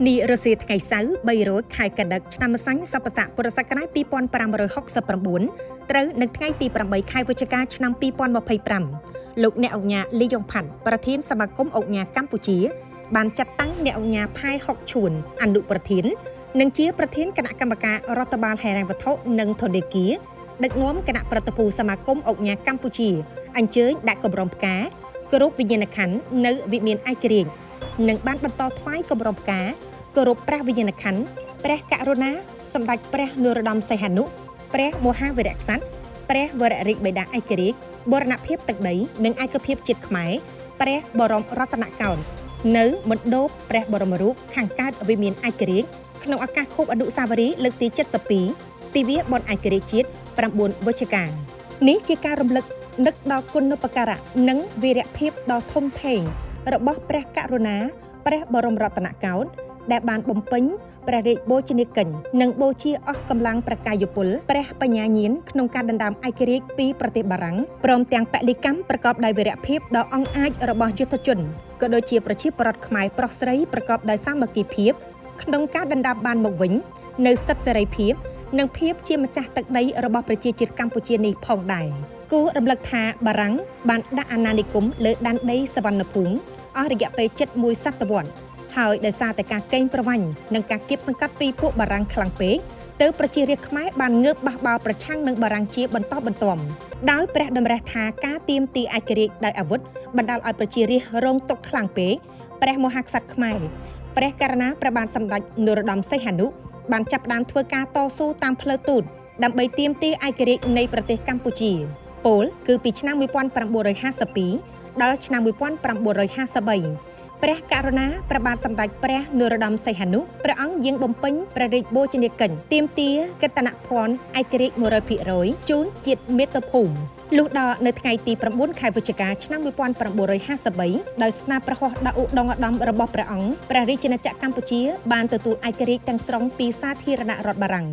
នីរសៀលថ្ងៃសៅរ៍300ខែកដឹកឆ្នាំម្សាញ់សប្បុរសពុរសករាជ2569ត្រូវនៅថ្ងៃទី8ខែវិច្ឆិកាឆ្នាំ2025លោកអ្នកអង្គការលីយ៉ុងផាត់ប្រធានសមាគមអង្គការកម្ពុជាបានចាត់តាំងអ្នកអង្គការផែហុកឈួនអនុប្រធាននិងជាប្រធានគណៈកម្មការរដ្ឋបាលហិរញ្ញវត្ថុនិងធនាគារដឹកនាំគណៈប្រតិភូសមាគមអង្គការកម្ពុជាអញ្ជើញដាក់គម្រោងផ្កាគោរពវិញ្ញាណក្ខន្ធនៅវិមានឯករាជ្យនិងបានបន្តថ្វាយគម្រោងផ្កាគោរពព្រះវិញ្ញាណក្ខន្ធព្រះករុណាសម្ដេចព្រះនរោត្តមសីហនុព្រះមហាវីរក្សត្រព្រះវររាជបិតាឯករាជ្យបូរណភាពទឹកដីនិងឯកភាពជាតិខ្មែរព្រះបរមរតនកោដ្ឋនៅមណ្ឌបព្រះបរមរូបខាងកើតវិមានឯករាជ្យក្នុងឱកាសខួបអនុស្សាវរីយ៍លើកទី72ទិវាបុណ្យឯករាជ្យជាតិ9វិច្ឆិកានេះជាការរំលឹកនឹកដល់គុណូបការៈនិងវីរភាពដ៏ធំធេងរបស់ព្រះករុណាព្រះបរមរតនកោដ្ឋដែលបានបំពេញព្រះរាជបូជនីយកិច្ចនិងបូជាអស់កម្លាំងប្រកាយពលព្រះបញ្ញាញាណក្នុងការដណ្ដើមឯករាជ្យពីប្រទេសបារាំងព្រមទាំងពលិកម្មប្រកបដោយវីរភាពដ៏អង់អាចរបស់យុទ្ធជនក៏ដូចជាប្រជាពលរដ្ឋខ្មែរប្រុសស្រីប្រកបដោយសាមគ្គីភាពក្នុងការដណ្ដើមបានមកវិញនៅសិទ្ធិសេរីភាពនិងភាពជាម្ចាស់ទឹកដីរបស់ប្រជាជាតិកម្ពុជានេះផងដែរគួររំលឹកថាបារាំងបានដាក់អាណានិគមលើដែនដីសវណ្ណភូមិអស់រយៈពេលជិត1សតវត្សរ៍ហើយដោយសារតែការកេងប្រវ័ញ្ចនិងការគៀបសង្កត់ពីពួកបារាំងខ្លាំងពេកទើបប្រជារាស្ត្រខ្មែរបានងើបបះបោរប្រឆាំងនឹងបារាំងជាបន្តបន្ទាប់ដោយព្រះតម្រិះថាការទាមទារឯករាជ្យដោយអាវុធបណ្ដាលឲ្យប្រជារាស្ត្ររងទុក្ខខ្លាំងពេកព្រះមហាក្សត្រខ្មែរព្រះករុណាព្រះបាទសម្ដេចនរោត្តមសីហនុបានចាប់ផ្ដើមធ្វើការតស៊ូតាមផ្លូវទូតដើម្បីទាមទារឯករាជ្យនៃប្រទេសកម្ពុជាពោលគឺពីឆ្នាំ1952ដល់ឆ្នាំ1953ព្រះករុណាព្រះបាទសម្ដេចព្រះនរោត្តមសីហនុព្រះអង្គយាងបំពេញព្រះរាជបូជនីយកិច្ចទាមទារកិត្តនភណ្ឌឯករាជ្យ 100% ជូនជាតិមាតុភូមិលុះដល់នៅថ្ងៃទី9ខែវិច្ឆិកាឆ្នាំ1953ដោយស្នាព្រះហស្ថដ៏ឧត្តមឧត្តមរបស់ព្រះអង្គព្រះរាជាណាចក្រកម្ពុជាបានទទួលឯករាជ្យទាំងស្រុងពីសាធារណរដ្ឋបារាំង